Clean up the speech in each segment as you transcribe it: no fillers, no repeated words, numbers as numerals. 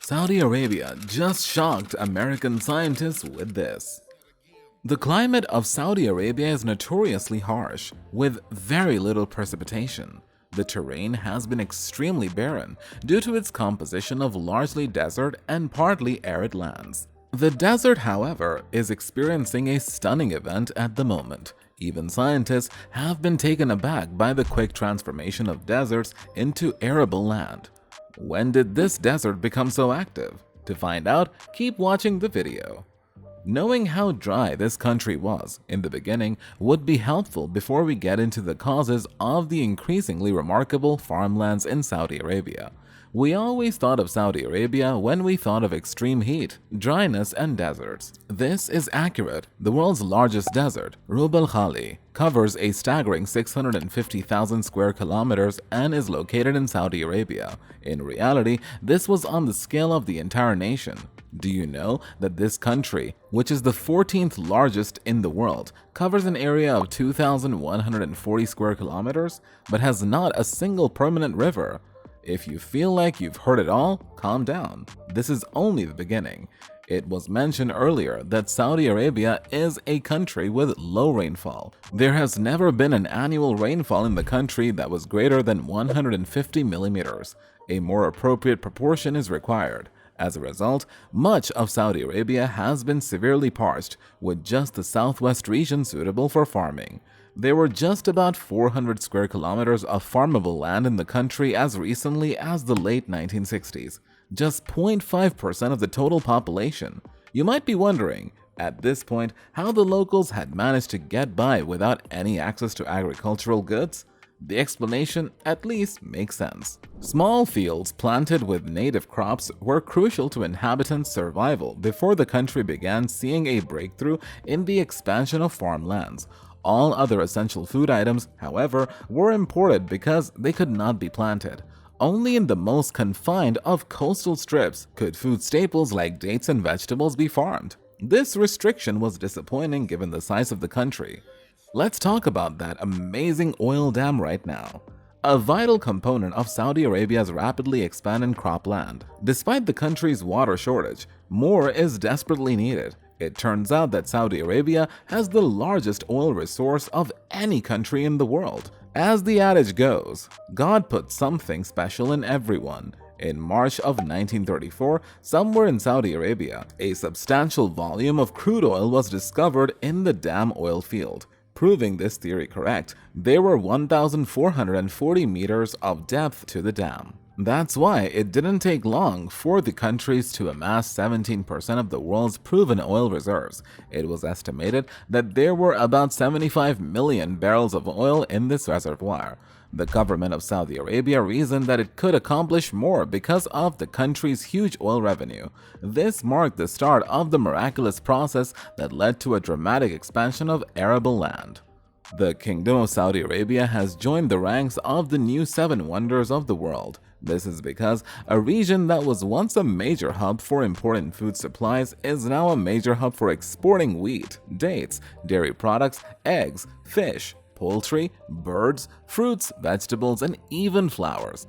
Saudi Arabia just shocked American scientists with this. The climate of Saudi Arabia is notoriously harsh, with very little precipitation. The terrain has been extremely barren due to its composition of largely desert and partly arid lands. The desert, however, is experiencing a stunning event at the moment. Even scientists have been taken aback by the quick transformation of deserts into arable land. When did this desert become so active? To find out, keep watching the video. Knowing how dry this country was in the beginning would be helpful before we get into the causes of the increasingly remarkable farmlands in Saudi Arabia. We always thought of Saudi Arabia when we thought of extreme heat, dryness, and deserts. This is accurate. The world's largest desert, Rub al Khali, covers a staggering 650,000 square kilometers and is located in Saudi Arabia. In reality, this was on the scale of the entire nation. Do you know that this country, which is the 14th largest in the world, covers an area of 2,140 square kilometers, but has not a single permanent river? If you feel like you've heard it all, calm down. This is only the beginning. It was mentioned earlier that Saudi Arabia is a country with low rainfall. There has never been an annual rainfall in the country that was greater than 150 millimeters. A more appropriate proportion is required. As a result, much of Saudi Arabia has been severely parched, with just the southwest region suitable for farming. There were just about 400 square kilometers of farmable land in the country as recently as the late 1960s, just 0.5% of the total population. You might be wondering, at this point, how the locals had managed to get by without any access to agricultural goods. The explanation at least makes sense. Small fields planted with native crops were crucial to inhabitants' survival before the country began seeing a breakthrough in the expansion of farmlands. All other essential food items, however, were imported because they could not be planted. Only in the most confined of coastal strips could food staples like dates and vegetables be farmed. This restriction was disappointing given the size of the country. Let's talk about that amazing oil dam right now. A vital component of Saudi Arabia's rapidly expanding cropland. Despite the country's water shortage, more is desperately needed. It turns out that Saudi Arabia has the largest oil resource of any country in the world. As the adage goes, God put something special in everyone. In March of 1934, somewhere in Saudi Arabia, a substantial volume of crude oil was discovered in the dam oil field. Proving this theory correct, there were 1,440 meters of depth to the dam. That's why it didn't take long for the countries to amass 17% of the world's proven oil reserves. It was estimated that there were about 75 million barrels of oil in this reservoir. The government of Saudi Arabia reasoned that it could accomplish more because of the country's huge oil revenue. This marked the start of the miraculous process that led to a dramatic expansion of arable land. The Kingdom of Saudi Arabia has joined the ranks of the new seven wonders of the world. This is because a region that was once a major hub for importing food supplies is now a major hub for exporting wheat, dates, dairy products, eggs, fish, poultry, birds, fruits, vegetables, and even flowers.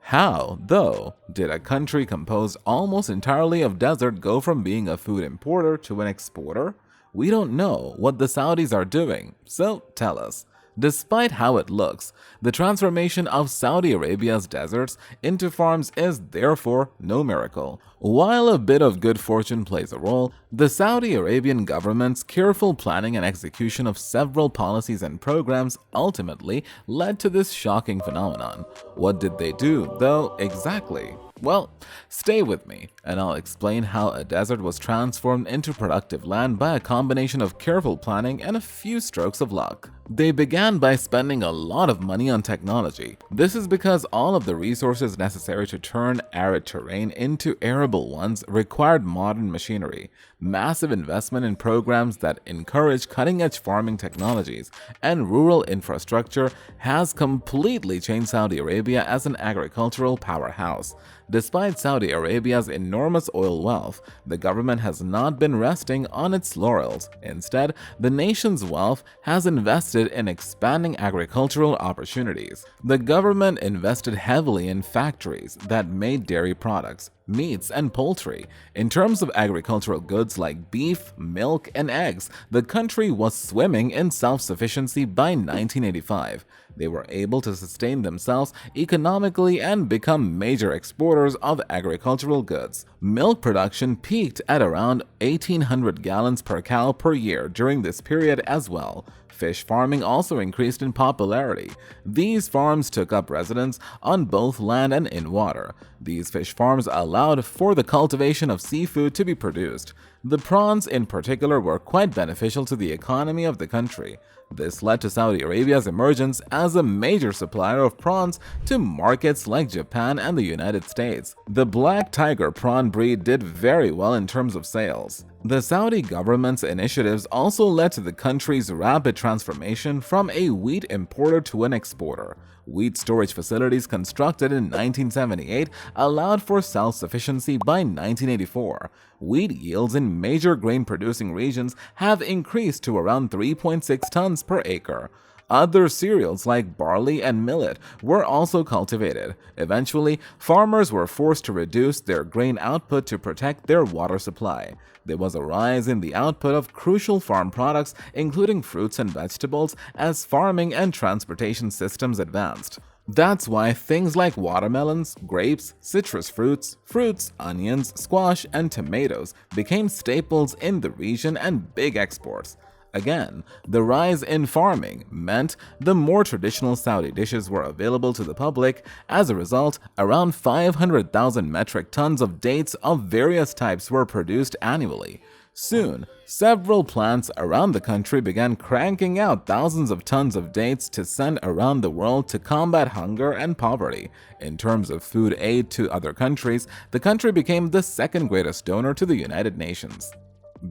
How, though, did a country composed almost entirely of desert go from being a food importer to an exporter? We don't know what the Saudis are doing, so tell us. Despite how it looks, the transformation of Saudi Arabia's deserts into farms is therefore no miracle. While a bit of good fortune plays a role, the Saudi Arabian government's careful planning and execution of several policies and programs ultimately led to this shocking phenomenon. What did they do, though, exactly? Well, stay with me, and I'll explain how a desert was transformed into productive land by a combination of careful planning and a few strokes of luck. They began by spending a lot of money on technology. This is because all of the resources necessary to turn arid terrain into arable ones required modern machinery. Massive investment in programs that encourage cutting-edge farming technologies and rural infrastructure has completely changed Saudi Arabia as an agricultural powerhouse. Despite Saudi Arabia's enormous oil wealth, the government has not been resting on its laurels. Instead, the nation's wealth has invested interested in expanding agricultural opportunities. The government invested heavily in factories that made dairy products, meats, and poultry. In terms of agricultural goods like beef, milk, and eggs, the country was swimming in self-sufficiency by 1985. They were able to sustain themselves economically and become major exporters of agricultural goods. Milk production peaked at around 1,800 gallons per cow per year during this period as well. Fish farming also increased in popularity. These farms took up residence on both land and in water. These fish farms allowed for the cultivation of seafood to be produced. The prawns in particular were quite beneficial to the economy of the country. This led to Saudi Arabia's emergence as a major supplier of prawns to markets like Japan and the United States. The black tiger prawn breed did very well in terms of sales. The Saudi government's initiatives also led to the country's rapid transformation from a wheat importer to an exporter. Wheat storage facilities constructed in 1978 allowed for self-sufficiency by 1984. Wheat yields in major grain-producing regions have increased to around 3.6 tons per acre. Other cereals like barley and millet were also cultivated. Eventually, farmers were forced to reduce their grain output to protect their water supply. There was a rise in the output of crucial farm products, including fruits and vegetables, as farming and transportation systems advanced. That's why things like watermelons, grapes, citrus fruits, onions, squash, and tomatoes became staples in the region and big exports. Again, the rise in farming meant the more traditional Saudi dishes were available to the public. As a result, around 500,000 metric tons of dates of various types were produced annually. Soon, several plants around the country began cranking out thousands of tons of dates to send around the world to combat hunger and poverty. In terms of food aid to other countries, the country became the second greatest donor to the United Nations.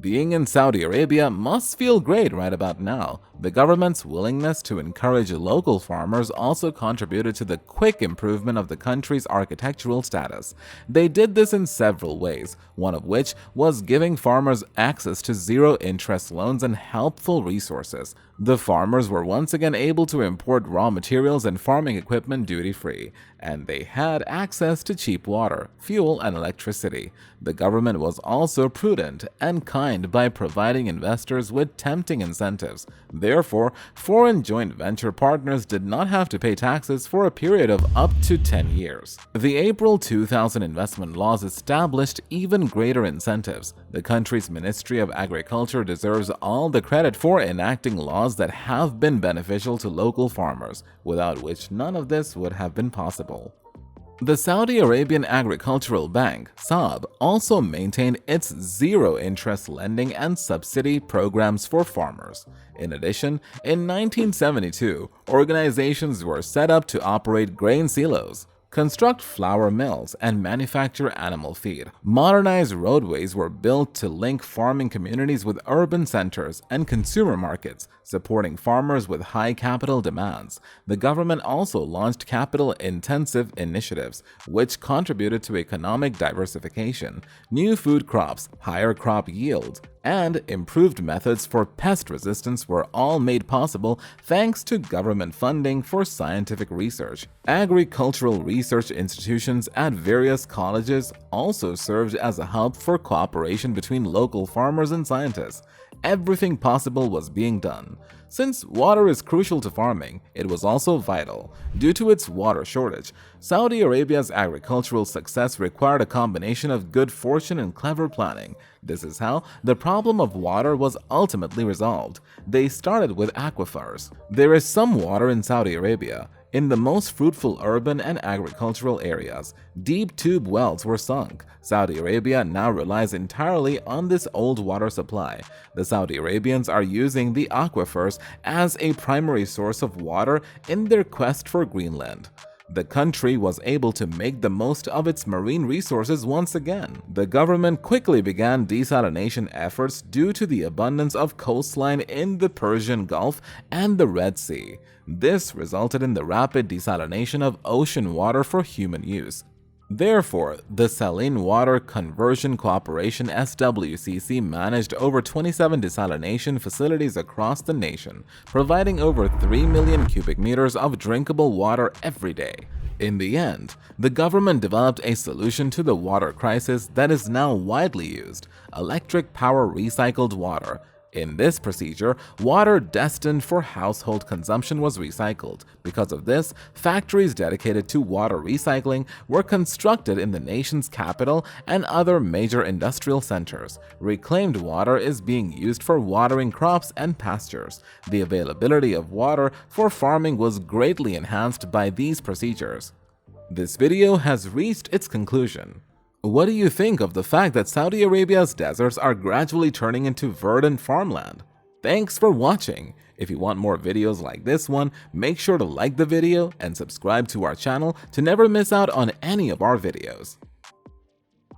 Being in Saudi Arabia must feel great right about now. The government's willingness to encourage local farmers also contributed to the quick improvement of the country's architectural status. They did this in several ways, one of which was giving farmers access to zero-interest loans and helpful resources. The farmers were once again able to import raw materials and farming equipment duty-free, and they had access to cheap water, fuel, and electricity. The government was also prudent and kind by providing investors with tempting incentives. Therefore, foreign joint venture partners did not have to pay taxes for a period of up to 10 years. The April 2000 investment laws established even greater incentives. The country's Ministry of Agriculture deserves all the credit for enacting laws that have been beneficial to local farmers, without which none of this would have been possible. The Saudi Arabian Agricultural Bank, SAB, also maintained its zero-interest lending and subsidy programs for farmers. In addition, in 1972, organizations were set up to operate grain silos, construct flour mills, and manufacture animal feed. Modernized roadways were built to link farming communities with urban centers and consumer markets, supporting farmers with high capital demands. The government also launched capital-intensive initiatives, which contributed to economic diversification. New food crops, higher crop yields, and improved methods for pest resistance were all made possible thanks to government funding for scientific research. Agricultural research institutions at various colleges also served as a hub for cooperation between local farmers and scientists. Everything possible was being done. Since water is crucial to farming, it was also vital. Due to its water shortage, Saudi Arabia's agricultural success required a combination of good fortune and clever planning. This is how the problem of water was ultimately resolved. They started with aquifers. There is some water in Saudi Arabia. In the most fruitful urban and agricultural areas, deep tube wells were sunk. Saudi Arabia now relies entirely on this old water supply. The Saudi Arabians are using the aquifers as a primary source of water in their quest for Greenland. The country was able to make the most of its marine resources once again. The government quickly began desalination efforts due to the abundance of coastline in the Persian Gulf and the Red Sea. This resulted in the rapid desalination of ocean water for human use. Therefore, the Saline Water Conversion Corporation (SWCC) managed over 27 desalination facilities across the nation, providing over 3 million cubic meters of drinkable water every day. In the end, the government developed a solution to the water crisis that is now widely used: electric power recycled water. In this procedure, water destined for household consumption was recycled. Because of this, factories dedicated to water recycling were constructed in the nation's capital and other major industrial centers. Reclaimed water is being used for watering crops and pastures. The availability of water for farming was greatly enhanced by these procedures. This video has reached its conclusion. What do you think of the fact that Saudi Arabia's deserts are gradually turning into verdant farmland? Thanks for watching. If you want more videos like this one, make sure to like the video and subscribe to our channel to never miss out on any of our videos.